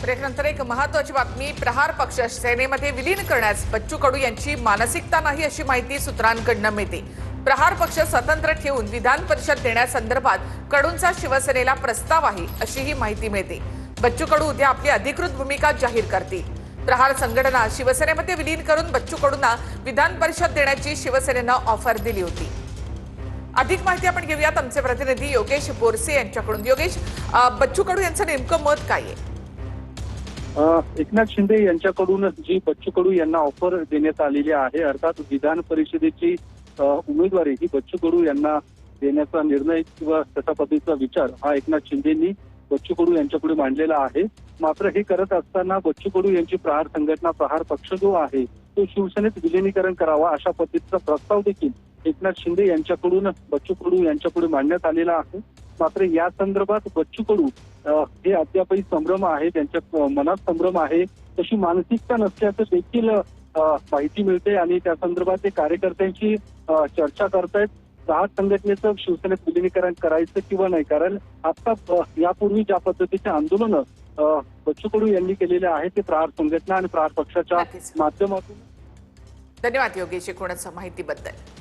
ब्रेकनंतर एक महत्त्वाची बातमी। प्रहार पक्ष सेनेमध्ये विलीन करण्यास बच्चू कडू यांची मानसिकता नाही अशी माहिती सूत्रांकडून मिळते। प्रहार पक्ष स्वतंत्र ठेवून विधान परिषद देण्यासंदर्भात कडूंचा शिवसेनेला प्रस्ताव आहे अशी ही माहिती मिळते। बच्चू कडू उद्या आपली अधिकृत भूमिका जाहीर करतील। प्रहार संघटना शिवसेनेमध्ये विलीन करून बच्चू कडूंना विधान परिषद देण्याची शिवसेनेनं ऑफर दिली होती। अधिक माहिती आपण घेऊयात आमचे प्रतिनिधी योगेश बोरसे यांच्याकडून। योगेश, बच्चू कडू यांचं नेमकं मत काय आहे? एकनाथ शिंदे यांच्याकडून जी बच्चू कडू यांना ऑफर देण्यात आलेली आहे, अर्थात विधान परिषदेची उमेदवारी ही बच्चू कडू यांना देण्याचा निर्णय किंवा तशा पद्धतीचा विचार हा एकनाथ शिंदेंनी बच्चू कडू यांच्यापुढे मांडलेला आहे। मात्र हे करत असताना बच्चू कडू यांची प्रहार संघटना, प्रहार पक्ष जो आहे तो शिवसेनेत विलिनीकरण करावा अशा पद्धतीचा प्रस्ताव देखील एकनाथ शिंदे यांच्याकडून बच्चू कडू यांच्यापुढे मांडण्यात आलेला आहे। मात्र या संदर्भात बच्चू कडू हे अद्यापही संभ्रम आहे, त्यांच्या मनात संभ्रम आहे, तशी मानसिकता नसल्याचं देखील माहिती मिळते आणि त्या संदर्भात ते कार्यकर्त्यांची चर्चा करतायत। प्रहार संघटनेचं शिवसेनेत विलिनीकरण करायचं किंवा नाही, कारण आता यापूर्वी ज्या पद्धतीचे आंदोलन बच्चू कडू यांनी केलेले आहे ते प्रहार संघटना आणि प्रहार पक्षाच्या माध्यमातून। धन्यवाद योगेश एकूणच माहितीबद्दल।